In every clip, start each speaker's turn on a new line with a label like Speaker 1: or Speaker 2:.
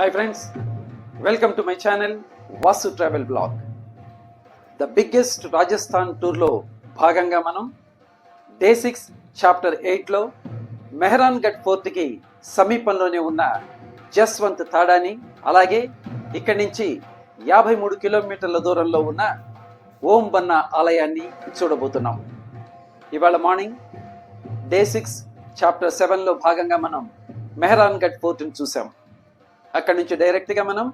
Speaker 1: Hi friends, welcome to my channel Vasu Travel Blog. The biggest Rajasthan tour lo bhaganga manam Day 6 Chapter 8 lo Mehrangarh Fort ki సమీపంలోనే ఉన్న జస్వంత్ తాడాని అలాగే ఇక్కడి నుంచి 53 కిలోమీటర్ల దూరంలో ఉన్న ఓం బన్నా ఆలయాన్ని చూడబోతున్నాం. ఇవాళ మార్నింగ్ Day 6 Chapter 7 లో భాగంగా మనం మెహరాన్గఢ్ ఫోర్ట్ని చూసాం. అక్కడి నుంచి డైరెక్ట్గా మనం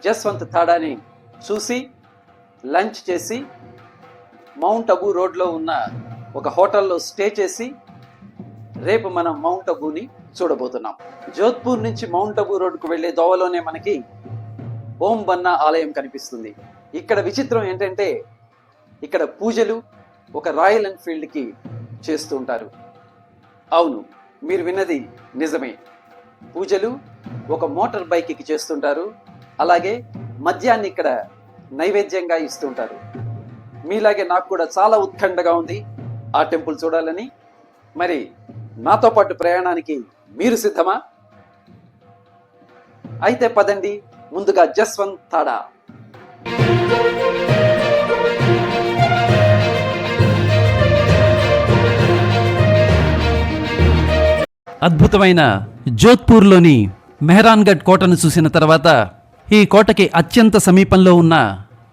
Speaker 1: జస్వంత్ తాడాని చూసి లంచ్ చేసి మౌంట్ అబూ రోడ్లో ఉన్న ఒక హోటల్లో స్టే చేసి రేపు మనం మౌంట్ అబూని చూడబోతున్నాం. జోధ్పూర్ నుంచి మౌంట్ అబూ రోడ్కు వెళ్ళే దోవలోనే మనకి ఓం బన్నా ఆలయం కనిపిస్తుంది. ఇక్కడ విచిత్రం ఏంటంటే ఇక్కడ పూజలు ఒక రాయల్ ఎన్ఫీల్డ్కి చేస్తూ ఉంటారు. అవును, మీరు విన్నది నిజమే. పూజలు ఒక మోటార్ బైక్కి చేస్తుంటారు. అలాగే మద్యాన్ని ఇక్కడ నైవేద్యంగా ఇస్తుంటారు. మీలాగే నాకు కూడా చాలా ఉత్కంఠగా ఉంది ఆ టెంపుల్ చూడాలని. మరి నాతో పాటు ప్రయాణానికి మీరు సిద్ధమా? అయితే పదండి, ముందుగా జస్వంత్ తాడా. అద్భుతమైన జోధ్పూర్లోని మెహరాన్గఢ్ కోటను చూసిన తర్వాత ఈ కోటకి అత్యంత సమీపంలో ఉన్న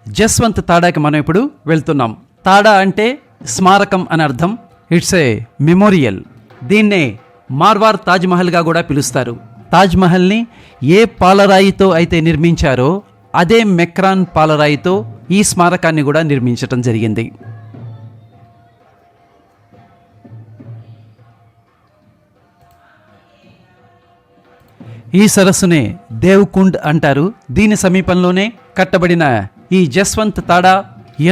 Speaker 1: జస్వంత్ తాడాకి మనం ఇప్పుడు వెళ్తున్నాం. తాడా అంటే స్మారకం అని అర్థం. It's a memorial. దీన్నే మార్వార్ తాజ్మహల్గా కూడా పిలుస్తారు. తాజ్మహల్ని ఏ పాలరాయితో అయితే నిర్మించారో అదే మెక్రాన్ పాలరాయితో ఈ స్మారకాన్ని కూడా నిర్మించటం జరిగింది. ఈ సరస్సునే దేవ్కుండ్ అంటారు. దీని సమీపంలోనే కట్టబడిన ఈ జస్వంత్ తాడా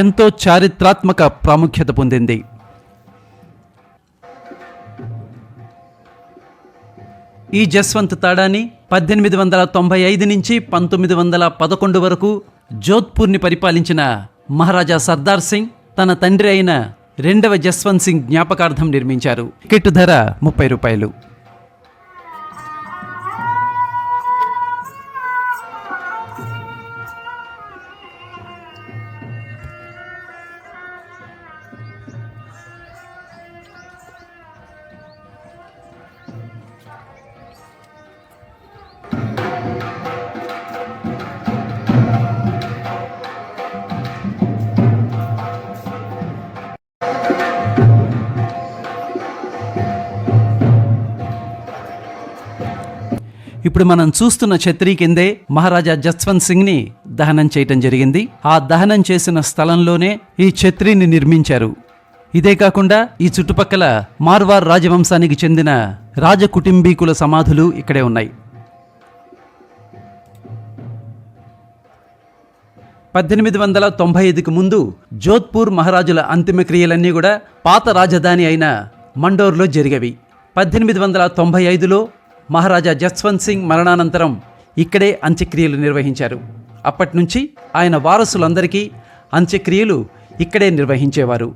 Speaker 1: ఎంతో చారిత్రాత్మక ప్రాముఖ్యత పొందింది. ఈ జస్వంత్ తాడాని 1895 నుంచి 1911 వరకు జోధ్పూర్ని పరిపాలించిన మహారాజా సర్దార్ సింగ్ తన తండ్రి అయిన రెండవ జస్వంత్ సింగ్ జ్ఞాపకార్థం నిర్మించారు. టికెట్ ధర 30 రూపాయలు. ఇప్పుడు మనం చూస్తున్న ఛత్రీ కిందే మహారాజా జస్వంత్ సింగ్ ని దహనం చేయటం జరిగింది. ఆ దహనం చేసిన స్థలంలోనే ఈ ఛత్రీని నిర్మించారు. ఇదే కాకుండా ఈ చుట్టుపక్కల మార్వార్ రాజవంశానికి చెందిన రాజకుటుంబీకుల సమాధులు ఇక్కడే ఉన్నాయి. 1895కు ముందు జోధ్పూర్ మహారాజుల అంతిమక్రియలన్నీ కూడా పాత రాజధాని అయిన మండోర్లో జరిగేవి. 1895లో మహారాజా జస్వంత్ సింగ్ మరణానంతరం ఇక్కడే అంత్యక్రియలు నిర్వహించారు. అప్పటి నుంచి ఆయన వారసులందరికీ అంత్యక్రియలు ఇక్కడే నిర్వహించేవారు.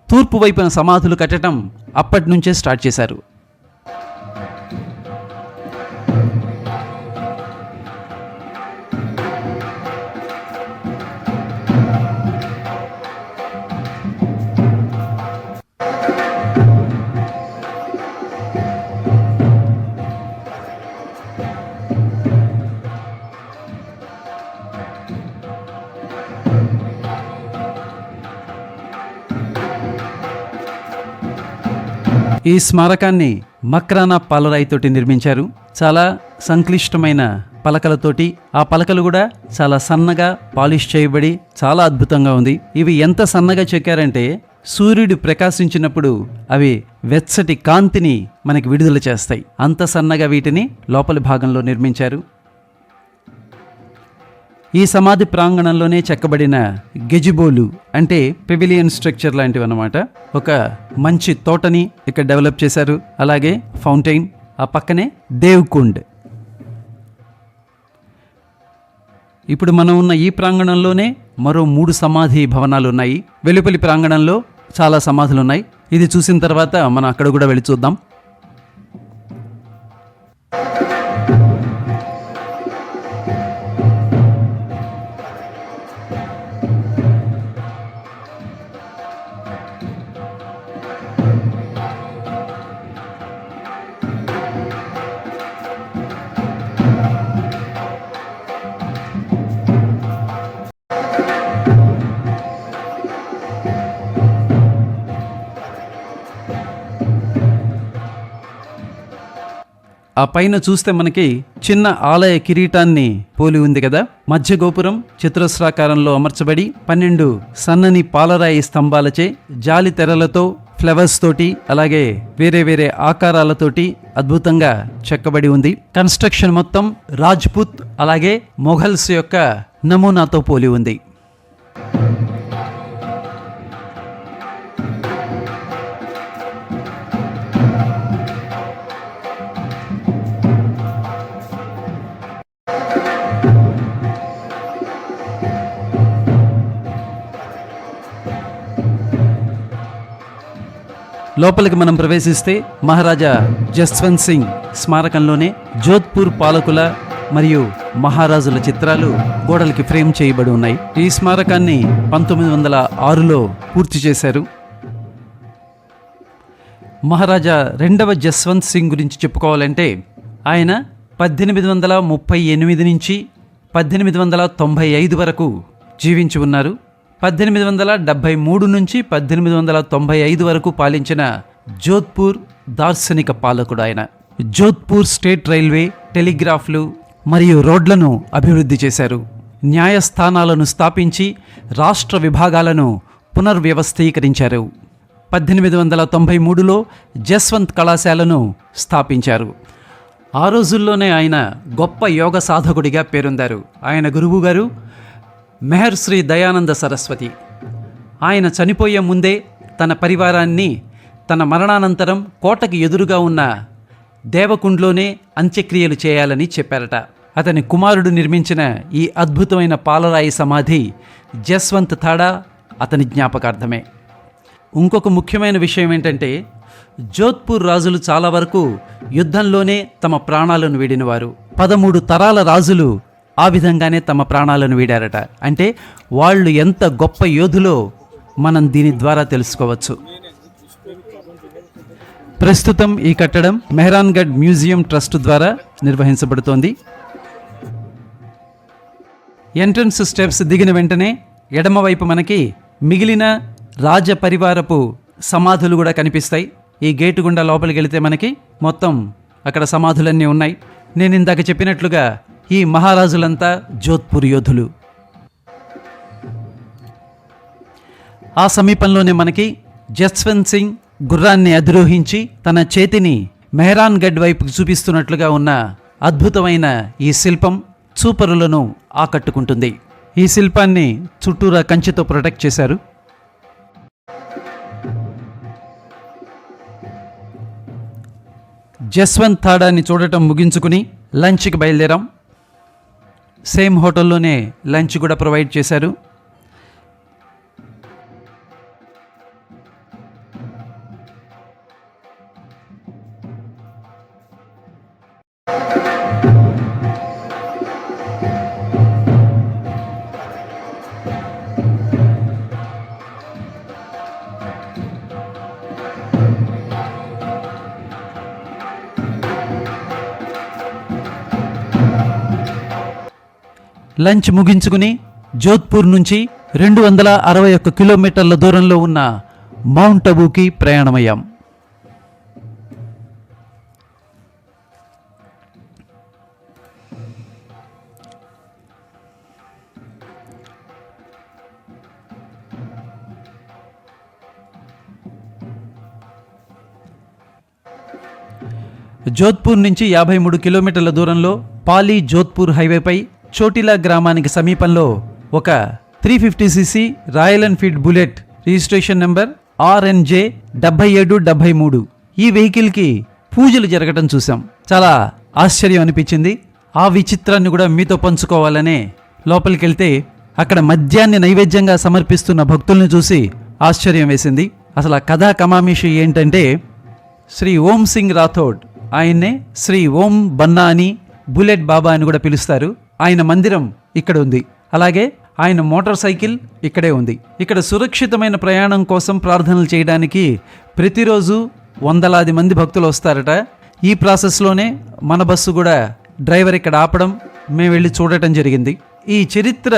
Speaker 1: తూర్పు వైపున సమాధులు కట్టడం అప్పటి నుంచే స్టార్ట్ చేశారు. ఈ స్మారకాన్ని మక్రానా పాలరాయితోటి నిర్మించారు. చాలా సంక్లిష్టమైన పలకలతోటి. ఆ పలకలు కూడా చాలా సన్నగా పాలిష్ చేయబడి చాలా అద్భుతంగా ఉంది. ఇవి ఎంత సన్నగా చెక్కారంటే సూర్యుడు ప్రకాశించినప్పుడు అవి వెచ్చటి కాంతిని మనకి విడుదల చేస్తాయి. అంత సన్నగా వీటిని లోపలి భాగంలో నిర్మించారు. ఈ సమాధి ప్రాంగణంలోనే చెక్కబడిన గెజిబోలు అంటే పెవిలియన్ స్ట్రక్చర్ లాంటివి అన్నమాట. ఒక మంచి తోటని ఇక్కడ డెవలప్ చేశారు. అలాగే ఫౌంటైన్, ఆ పక్కనే దేవ్కుండ్. ఇప్పుడు మనం ఉన్న ఈ ప్రాంగణంలోనే మరో 3 సమాధి భవనాలు ఉన్నాయి. వెలుపలి ప్రాంగణంలో చాలా సమాధులు ఉన్నాయి. ఇది చూసిన తర్వాత మనం అక్కడ కూడా వెళ్ళి చూద్దాం. పైన చూస్తే మనకి చిన్న ఆలయ కిరీటాన్ని పోలి ఉంది కదా. మధ్య గోపురం చతురస్రాకారంలో అమర్చబడి 12 సన్నని పాలరాయి స్తంభాలచే జాలి తెరలతో, ఫ్లవర్స్ తోటి, అలాగే వేరే వేరే ఆకారాలతోటి అద్భుతంగా చెక్కబడి ఉంది. కన్స్ట్రక్షన్ మొత్తం రాజ్పుత్ అలాగే మొఘల్స్ యొక్క నమూనాతో పోలి ఉంది. లోపలికి మనం ప్రవేశిస్తే మహారాజా జస్వంత్ సింగ్ స్మారకంలోనే జోధ్పూర్ పాలకుల మరియు మహారాజుల చిత్రాలు గోడలకి ఫ్రేమ్ చేయబడి ఉన్నాయి. ఈ స్మారకాన్ని 1906లో పూర్తి చేశారు. మహారాజా 2వ జస్వంత్ సింగ్ గురించి చెప్పుకోవాలంటే ఆయన 1838 నుంచి 1895 వరకు జీవించి ఉన్నారు. 1873 నుంచి 1895 వరకు పాలించిన జోధ్పూర్ దార్శనిక పాలకుడు ఆయన. జోధ్పూర్ స్టేట్ రైల్వే, టెలిగ్రాఫ్లు మరియు రోడ్లను అభివృద్ధి చేశారు. న్యాయస్థానాలను స్థాపించి రాష్ట్ర విభాగాలను పునర్వ్యవస్థీకరించారు. 1893లో జస్వంత్ కళాశాలను స్థాపించారు. ఆ రోజుల్లోనే ఆయన గొప్ప యోగ సాధకుడిగా పేరొందారు. ఆయన గురువు గారు మెహర్ శ్రీ దయానంద సరస్వతి. ఆయన చనిపోయే ముందే తన పరివారాన్ని తన మరణానంతరం కోటకి ఎదురుగా ఉన్న దేవకుండ్లోనే అంత్యక్రియలు చేయాలని చెప్పారట. అతని కుమారుడు నిర్మించిన ఈ అద్భుతమైన పాలరాయి సమాధి జస్వంత్ థాడా అతని జ్ఞాపకార్థమే. ఇంకొక ముఖ్యమైన విషయం ఏంటంటే, జోధ్పూర్ రాజులు చాలా వరకు యుద్ధంలోనే తమ ప్రాణాలను వీడినవారు. 13 తరాల రాజులు ఆ విధంగానే తమ ప్రాణాలను వీడారట. అంటే వాళ్ళు ఎంత గొప్ప యోధులో మనం దీని ద్వారా తెలుసుకోవచ్చు. ప్రస్తుతం ఈ కట్టడం మెహరాన్గఢ్ మ్యూజియం ట్రస్ట్ ద్వారా నిర్వహించబడుతోంది. ఎంట్రన్స్ స్టెప్స్ దిగిన వెంటనే ఎడమవైపు మనకి మిగిలిన రాజ పరివారపు సమాధులు కూడా కనిపిస్తాయి. ఈ గేటు గుండా లోపలికి వెళితే మనకి మొత్తం అక్కడ సమాధులన్నీ ఉన్నాయి. నేను ఇందాక చెప్పినట్లుగా ఈ మహారాజులంతా జోధ్పూర్ యోధులు. ఆ సమీపంలోనే మనకి జస్వంత్ సింగ్ గుర్రాన్ని అధిరోహించి తన చేతిని మెహరాన్గఢ్ వైపుకి చూపిస్తున్నట్లుగా ఉన్న అద్భుతమైన ఈ శిల్పం చూపరులను ఆకట్టుకుంటుంది. ఈ శిల్పాన్ని చుట్టూరా కంచెతో ప్రొటెక్ట్ చేశారు. జస్వంత్ థాడాని చూడటం ముగించుకుని లంచ్కి బయలుదేరాం. సేమ్ హోటల్లోనే లంచ్ కూడా ప్రొవైడ్ చేశారు. లంచ్ ముగించుకుని జోధ్పూర్ నుంచి 261 కిలోమీటర్ల దూరంలో ఉన్న మౌంట్ అబూకి ప్రయాణమయ్యాం. జోధ్పూర్ నుంచి 53 కిలోమీటర్ల దూరంలో పాలీ జోధ్పూర్ హైవేపై చోటిలా గ్రామానికి సమీపంలో ఒక 350cc royal Enfield bullet registration number RNJ 7773 ఈ వెహికల్కి పూజలు జరగటం చూసాం. చాలా ఆశ్చర్యం అనిపించింది. ఆ విచిత్రాన్ని కూడా మీతో పంచుకోవాలనే లోపలికి వెళ్తే అక్కడ మద్యాన్ని నైవేద్యంగా సమర్పిస్తున్న భక్తుల్ని చూసి ఆశ్చర్యం వేసింది. అసలు ఆ కథా కమామిషి ఏంటంటే, శ్రీ ఓం సింగ్ రాథోడ్, ఆయన్నే శ్రీ ఓం బన్నా అని, బుల్లెట్ బాబా అని కూడా పిలుస్తారు. ఆయన మందిరం ఇక్కడ ఉంది. అలాగే ఆయన మోటార్ సైకిల్ ఇక్కడే ఉంది. ఇక్కడ సురక్షితమైన ప్రయాణం కోసం ప్రార్థనలు చేయడానికి ప్రతిరోజు వందలాది మంది భక్తులు వస్తారట. ఈ ప్రాసెస్లోనే మన బస్సు కూడా డ్రైవర్ ఇక్కడ ఆపడం, మేము వెళ్ళి చూడటం జరిగింది. ఈ చరిత్ర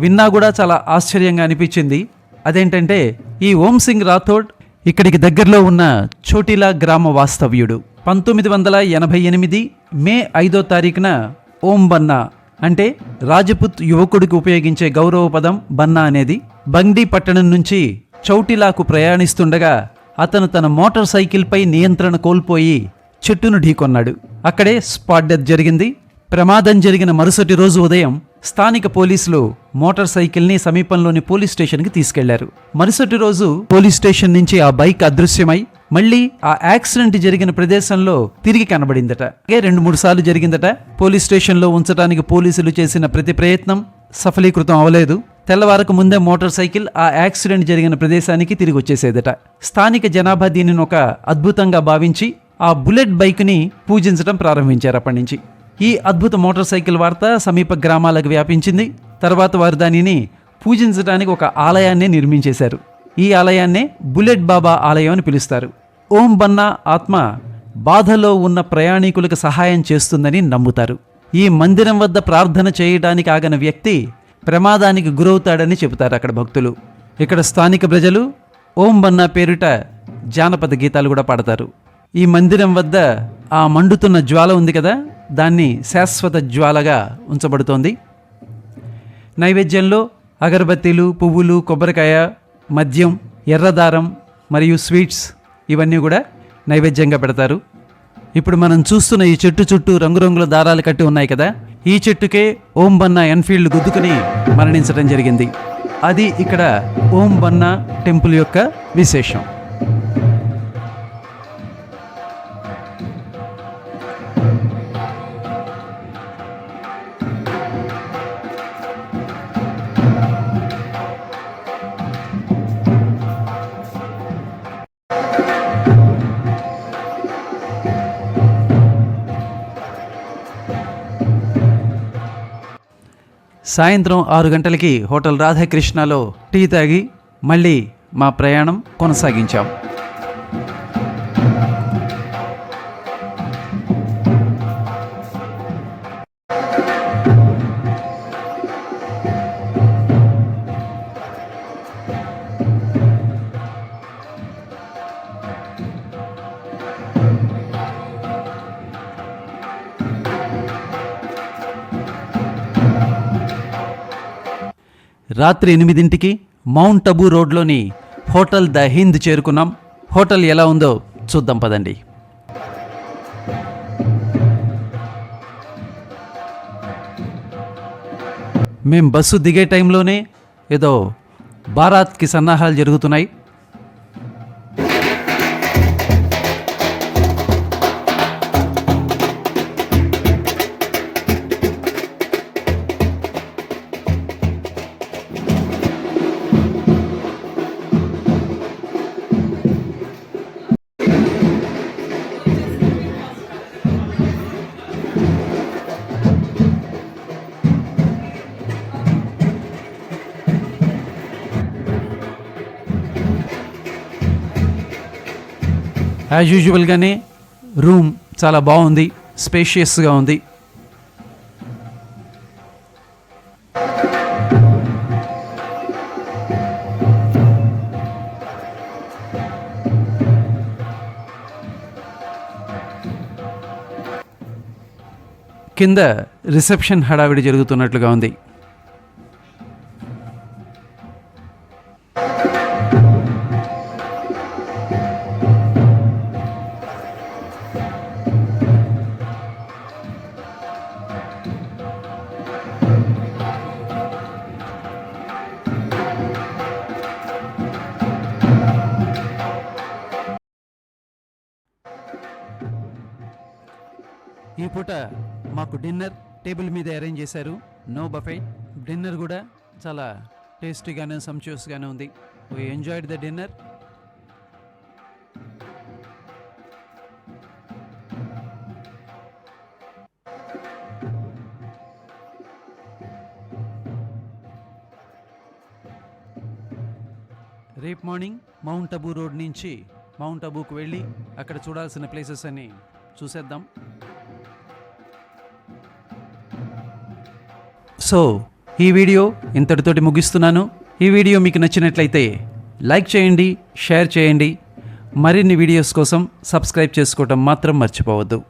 Speaker 1: విన్నా కూడా చాలా ఆశ్చర్యంగా అనిపించింది. అదేంటంటే, ఈ ఓం సింగ్ రాథోడ్ ఇక్కడికి దగ్గరలో ఉన్న చోటిలా గ్రామ వాస్తవ్యుడు.
Speaker 2: 1988 మే 5వ తారీఖున ఓం బన్నా అంటే రాజపుత్ యువకుడికి ఉపయోగించే గౌరవ పదం బన్నా అనేది బంగ్డీ పట్టణం నుంచి చౌటిలాకు ప్రయాణిస్తుండగా అతను తన మోటార్ సైకిల్పై నియంత్రణ కోల్పోయి చెట్టును ఢీకొన్నాడు. అక్కడే స్పాట్ డెత్ జరిగింది. ప్రమాదం జరిగిన మరుసటి రోజు ఉదయం స్థానిక పోలీసులు మోటార్ సైకిల్ని సమీపంలోని పోలీస్ స్టేషన్కి తీసుకెళ్లారు. మరుసటి రోజు పోలీస్ స్టేషన్ నుంచి ఆ బైక్ అదృశ్యమై మళ్లీ ఆ యాక్సిడెంట్ జరిగిన ప్రదేశంలో తిరిగి కనబడిందట. 2-3 సార్లు జరిగిందట. పోలీస్ స్టేషన్లో ఉంచడానికి పోలీసులు చేసిన ప్రతి ప్రయత్నం సఫలీకృతం అవలేదు. తెల్లవారకు ముందే మోటార్ సైకిల్ ఆ యాక్సిడెంట్ జరిగిన ప్రదేశానికి తిరిగి వచ్చేసేదట. స్థానిక జనాభా దీనిని ఒక అద్భుతంగా భావించి ఆ బుల్లెట్ బైక్ని పూజించడం ప్రారంభించారు. అప్పటి నుంచి ఈ అద్భుత మోటార్ సైకిల్ వార్త సమీప గ్రామాలకు వ్యాపించింది. తర్వాత వారు దానిని పూజించడానికి ఒక ఆలయాన్నే నిర్మించేశారు. ఈ ఆలయాన్నే బుల్లెట్ బాబా ఆలయం అని పిలుస్తారు. ఓం బన్నా ఆత్మ బాధలో ఉన్న ప్రయాణికులకు సహాయం చేస్తుందని నమ్ముతారు. ఈ మందిరం వద్ద ప్రార్థన చేయడానికి ఆగిన వ్యక్తి ప్రమాదానికి గురవుతాడని చెబుతారు అక్కడ భక్తులు. ఇక్కడ స్థానిక ప్రజలు ఓం బన్నా పేరిట జానపద గీతాలు కూడా పాడతారు. ఈ మందిరం వద్ద ఆ మండుతున్న జ్వాల ఉంది కదా, దాన్ని శాశ్వత జ్వాలగా ఉంచబడుతోంది. నైవేద్యంలో అగరబత్తీలు, పువ్వులు, కొబ్బరికాయ, మద్యం, ఎర్రదారం మరియు స్వీట్స్ ఇవన్నీ కూడా నైవేద్యంగా పెడతారు. ఇప్పుడు మనం చూస్తున్న ఈ చెట్టు చుట్టూ రంగురంగుల దారాలు కట్టి ఉన్నాయి కదా, ఈ చెట్టుకే ఓం బన్నా ఎన్ఫీల్డ్ గుద్దుకుని మరణించడం జరిగింది. అది ఇక్కడ ఓం బన్నా టెంపుల్ యొక్క విశేషం. సాయంత్రం 6 గంటలకి హోటల్ రాధాకృష్ణలో టీ తాగి మళ్ళీ మా ప్రయాణం కొనసాగించాం. రాత్రి 8ంటికి మౌంట్ అబూ రోడ్లోని హోటల్ ద హింద్ చేరుకున్నాం. హోటల్ ఎలా ఉందో చూద్దాం పదండి. మేం బస్సు దిగే టైంలోనే ఏదో బారాత్కి సన్నాహాలు జరుగుతున్నాయి. యాజ్ యూజువల్గానే రూమ్ చాలా బాగుంది, స్పేషియస్గా ఉంది. కింద రిసెప్షన్ హడావిడి జరుగుతున్నట్లుగా ఉంది. ఈ పూట మాకు డిన్నర్ టేబుల్ మీద అరేంజ్ చేశారు. No buffet. డిన్నర్ కూడా చాలా టేస్టీగానే సంచోస్గానే ఉంది. We enjoyed the dinner. రేపు మార్నింగ్ మౌంట్ అబూ రోడ్ నుంచి మౌంట్ అబూకు వెళ్ళి అక్కడ చూడాల్సిన ప్లేసెస్ అన్ని చూసేద్దాం. సో ఈ వీడియో ఇంతటితోటి ముగిస్తున్నాను. ఈ వీడియో మీకు నచ్చినట్లయితే లైక్ చేయండి, షేర్ చేయండి. మరిన్ని వీడియోస్ కోసం సబ్స్క్రైబ్ చేసుకోవటం మాత్రం మర్చిపోవద్దు.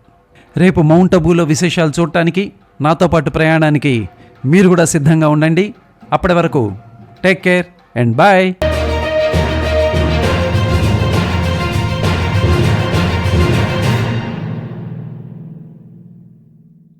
Speaker 2: రేపు మౌంట్ అబూలో విశేషాలు చూడటానికి నాతో పాటు ప్రయాణానికి మీరు కూడా సిద్ధంగా ఉండండి. అప్పటి వరకు టేక్ కేర్ అండ్ బాయ్.